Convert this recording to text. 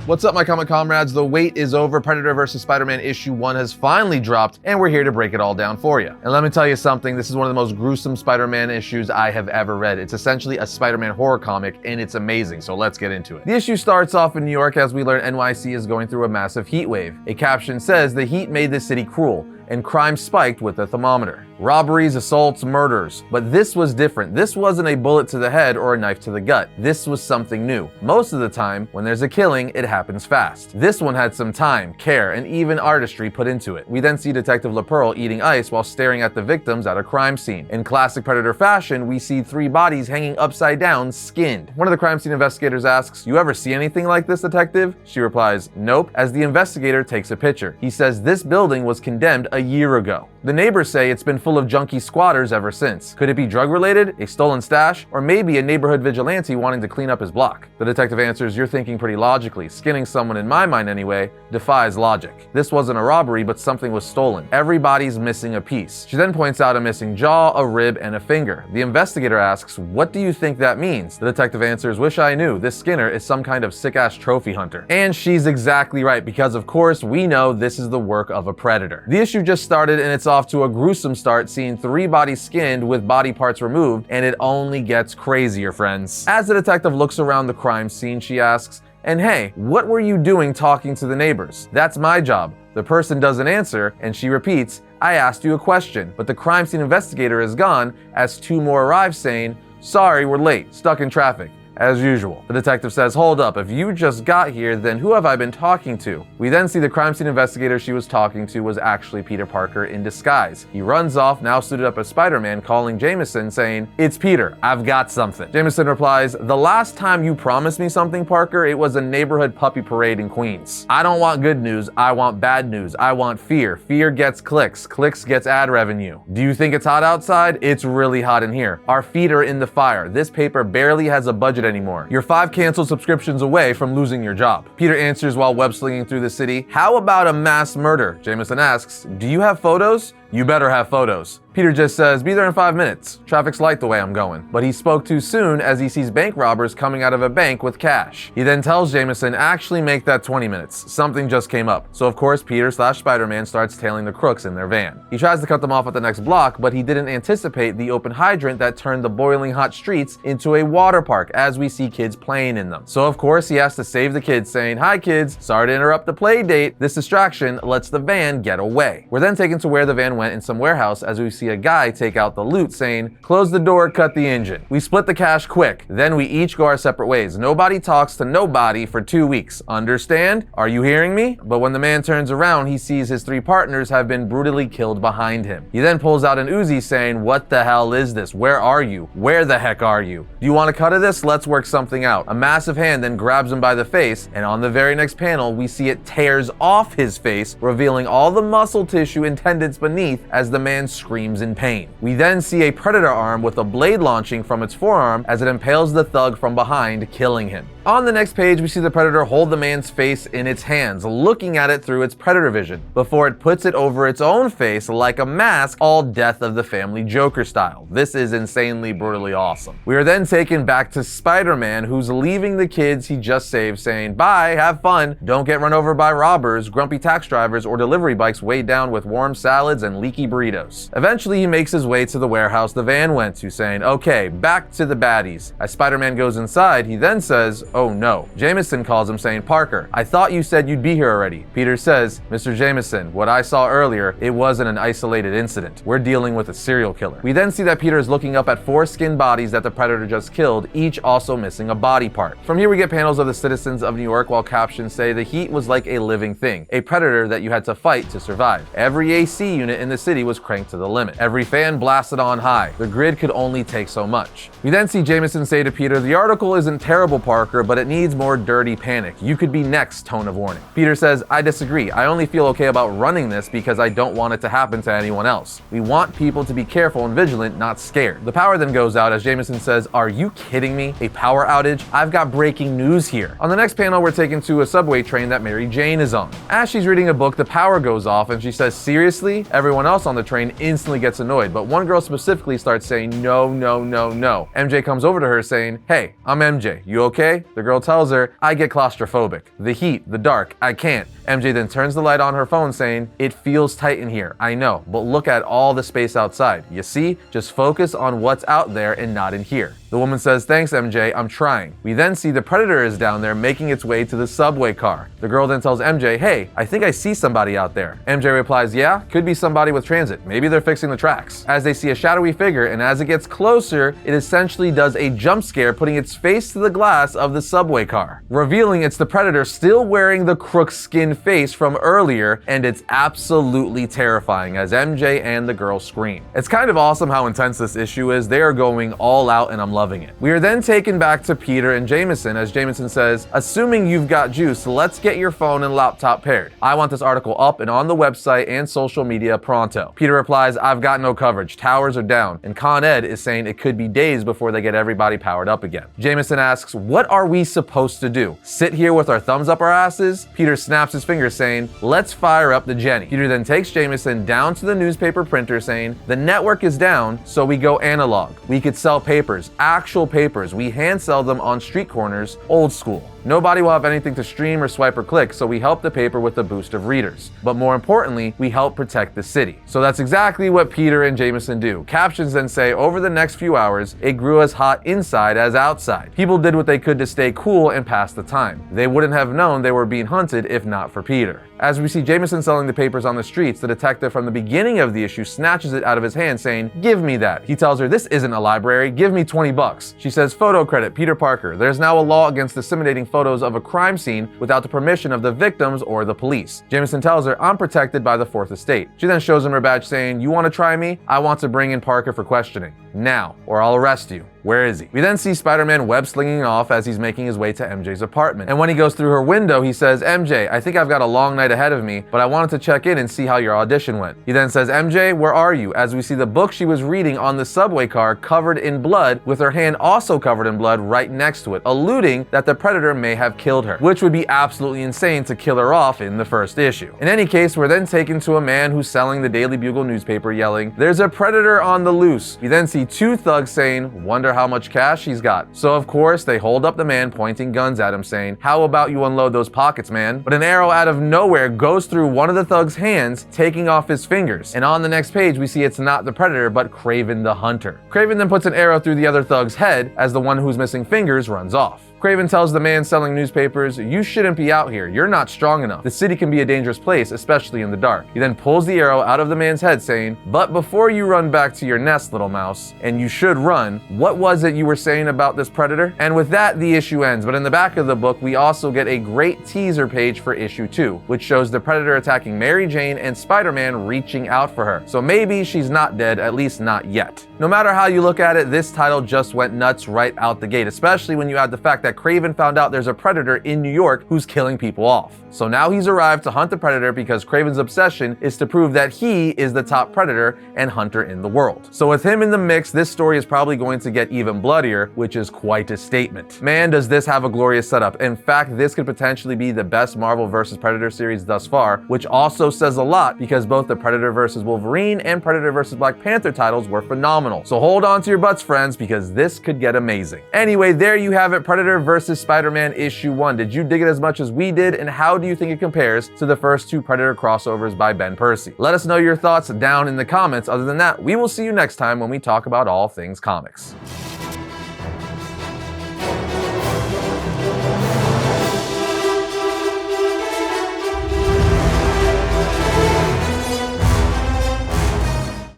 What's up, my comic comrades? The wait is over. Predator vs. Spider-Man issue 1 has finally dropped, and we're here to break it all down for you. And let me tell you something, this is one of the most gruesome Spider-Man issues I have ever read. It's essentially a Spider-Man horror comic, and it's amazing, so let's get into it. The issue starts off in New York as we learn NYC is going through a massive heat wave. A caption says, "The heat made the city cruel, and crime spiked with the thermometer. Robberies, assaults, murders." But this was different. This wasn't a bullet to the head or a knife to the gut. This was something new. Most of the time, when there's a killing, it happens fast. This one had some time, care, and even artistry put into it. We then see Detective LaPearl eating ice while staring at the victims at a crime scene. In classic Predator fashion, we see 3 bodies hanging upside down, skinned. One of the crime scene investigators asks, "You ever see anything like this, detective?" She replies, "Nope," as the investigator takes a picture. He says this building was condemned a year ago. The neighbors say it's been full of junkie squatters ever since. Could it be drug related, a stolen stash, or maybe a neighborhood vigilante wanting to clean up his block? The detective answers, "You're thinking pretty logically. Skinning someone, in my mind anyway, defies logic. This wasn't a robbery, but something was stolen. Everybody's missing a piece." She then points out a missing jaw, a rib, and a finger. The investigator asks, "What do you think that means?" The detective answers, "Wish I knew. This Skinner is some kind of sick-ass trophy hunter." And she's exactly right, because of course we know this is the work of a predator. The issue just started and it's off to a gruesome start, seeing 3 bodies skinned with body parts removed, and it only gets crazier, friends. As the detective looks around the crime scene, she asks, "And hey, what were you doing talking to the neighbors?" "That's my job." The person doesn't answer, and she repeats, "I asked you a question." But the crime scene investigator is gone as 2 more arrive saying, "Sorry, we're late, stuck in traffic." As usual. The detective says, "Hold up, if you just got here, then who have I been talking to?" We then see the crime scene investigator she was talking to was actually Peter Parker in disguise. He runs off, now suited up as Spider-Man, calling Jameson saying, "It's Peter, I've got something." Jameson replies, "The last time you promised me something, Parker, it was a neighborhood puppy parade in Queens. I don't want good news, I want bad news. I want fear. Fear gets clicks. Clicks gets ad revenue. Do you think it's hot outside? It's really hot in here. Our feet are in the fire. This paper barely has a budget anymore. You're 5 canceled subscriptions away from losing your job." Peter answers while web-slinging through the city, "How about a mass murder?" Jameson asks, "Do you have photos?" "You better have photos." Peter just says, "Be there in 5 minutes. Traffic's light the way I'm going." But he spoke too soon as he sees bank robbers coming out of a bank with cash. He then tells Jameson, "Actually make that 20 minutes. Something just came up." So of course Peter/Spider-Man starts tailing the crooks in their van. He tries to cut them off at the next block, but he didn't anticipate the open hydrant that turned the boiling hot streets into a water park as we see kids playing in them. So of course he has to save the kids, saying, "Hi kids, sorry to interrupt the play date." This distraction lets the van get away. We're then taken to where the van went in some warehouse as we see a guy take out the loot saying, "Close the door, cut the engine." We split the cash quick, then we each go our separate ways. Nobody talks to nobody for 2 weeks. Understand? Are you hearing me? But when the man turns around, he sees his 3 partners have been brutally killed behind him. He then pulls out an Uzi saying, "What the hell is this? Where are you? Where the heck are you? Do you want a cut of this? Let's work something out." A massive hand then grabs him by the face, and on the very next panel, we see it tears off his face, revealing all the muscle tissue and tendons beneath as the man screams in pain. We then see a predator arm with a blade launching from its forearm as it impales the thug from behind, killing him. On the next page, we see the predator hold the man's face in its hands, looking at it through its predator vision, before it puts it over its own face like a mask, all Death of the Family Joker style. This is insanely, brutally awesome. We are then taken back to Spider-Man, who's leaving the kids he just saved, saying, "Bye, have fun. Don't get run over by robbers, grumpy tax drivers, or delivery bikes weighed down with warm salads and leaky burritos." Eventually, he makes his way to the warehouse the van went to, saying, "Okay, back to the baddies." As Spider-Man goes inside, he then says, "Oh no." Jameson calls him saying, "Parker, I thought you said you'd be here already." Peter says, "Mr. Jameson, what I saw earlier, it wasn't an isolated incident. We're dealing with a serial killer." We then see that Peter is looking up at 4 skinned bodies that the predator just killed, each also missing a body part. From here we get panels of the citizens of New York while captions say the heat was like a living thing, a predator that you had to fight to survive. Every AC unit in the city was cranked to the limit. Every fan blasted on high. The grid could only take so much. We then see Jameson say to Peter, "The article isn't terrible, Parker, but it needs more dirty panic. You could be next," tone of warning. Peter says, "I disagree. I only feel okay about running this because I don't want it to happen to anyone else. We want people to be careful and vigilant, not scared." The power then goes out as Jameson says, "Are you kidding me? A power outage? I've got breaking news here." On the next panel, we're taken to a subway train that Mary Jane is on. As she's reading a book, the power goes off and she says, "Seriously? Everyone Everyone else on the train instantly gets annoyed, but one girl specifically starts saying no, no, no, no. MJ comes over to her saying, "Hey, I'm MJ, you okay?" The girl tells her, "I get claustrophobic. The heat, the dark, I can't." MJ then turns the light on her phone saying, "It feels tight in here, I know, but look at all the space outside. You see? Just focus on what's out there and not in here." The woman says, "Thanks, MJ, I'm trying." We then see the Predator is down there making its way to the subway car. The girl then tells MJ, "Hey, I think I see somebody out there." MJ replies, "Yeah, could be somebody with transit. Maybe they're fixing the tracks." As they see a shadowy figure, and as it gets closer, it essentially does a jump scare, putting its face to the glass of the subway car, revealing it's the Predator still wearing the crook skin face from earlier, and it's absolutely terrifying as MJ and the girl scream. It's kind of awesome how intense this issue is. They are going all out and I'm loving it. We are then taken back to Peter and Jameson as Jameson says, "Assuming you've got juice, let's get your phone and laptop paired. I want this article up and on the website and social media pronto." Peter replies, "I've got no coverage. Towers are down." And Con Ed is saying it could be days before they get everybody powered up again. Jameson asks, "What are we supposed to do? Sit here with our thumbs up our asses?" Peter snaps his fingers saying, "Let's fire up the Jenny." Peter then takes Jameson down to the newspaper printer saying, "The network is down, so we go analog. We could sell papers, actual papers. We hand sell them on street corners, old school. Nobody will have anything to stream or swipe or click, so we help the paper with a boost of readers. But more importantly, we help protect the city." So that's exactly what Peter and Jameson do. Captions then say, "Over the next few hours, it grew as hot inside as outside. People did what they could to stay cool and pass the time. They wouldn't have known they were being hunted if not for Peter." As we see Jameson selling the papers on the streets, the detective from the beginning of the issue snatches it out of his hand saying, "Give me that." He tells her, "This isn't a library, give me $20. She says, "Photo credit, Peter Parker. There's now a law against disseminating photos of a crime scene without the permission of the victims or the police." Jameson tells her, "I'm protected by the Fourth Estate." She then shows him her badge saying, "You want to try me? I want to bring in Parker for questioning. Now, or I'll arrest you. Where is he?" We then see Spider-Man web slinging off as he's making his way to MJ's apartment. And when he goes through her window, he says, "MJ, I think I've got a long night ahead of me, but I wanted to check in and see how your audition went." He then says, "MJ, where are you?" As we see the book she was reading on the subway car covered in blood, with her hand also covered in blood right next to it, alluding that the Predator may have killed her, which would be absolutely insane to kill her off in the first issue. In any case, we're then taken to a man who's selling the Daily Bugle newspaper yelling, "There's a Predator on the loose." We then see two thugs saying, "Wonder how much cash he's got." So of course they hold up the man, pointing guns at him saying, "How about you unload those pockets, man?" But an arrow out of nowhere goes through one of the thugs' hands, taking off his fingers. And on the next page we see it's not the Predator but Kraven the Hunter. Kraven then puts an arrow through the other thug's head as the one who's missing fingers runs off. Kraven tells the man selling newspapers, "You shouldn't be out here. You're not strong enough. The city can be a dangerous place, especially in the dark." He then pulls the arrow out of the man's head saying, "But before you run back to your nest, little mouse, and you should run, what was it you were saying about this Predator?" And with that, the issue ends. But in the back of the book, we also get a great teaser page for issue 2, which shows the Predator attacking Mary Jane and Spider-Man reaching out for her. So maybe she's not dead, at least not yet. No matter how you look at it, this title just went nuts right out the gate, especially when you add the fact that Kraven found out there's a Predator in New York who's killing people off. So now he's arrived to hunt the Predator because Kraven's obsession is to prove that he is the top Predator and hunter in the world. So with him in the mix, this story is probably going to get even bloodier, which is quite a statement. Man, does this have a glorious setup. In fact, this could potentially be the best Marvel vs. Predator series thus far, which also says a lot because both the Predator vs. Wolverine and Predator vs. Black Panther titles were phenomenal. So hold on to your butts, friends, because this could get amazing. Anyway, there you have it, Predator vs. Spider-Man issue 1. Did you dig it as much as we did, and how do you think it compares to the first two Predator crossovers by Ben Percy? Let us know your thoughts down in the comments. Other than that, we will see you next time when we talk about all things comics.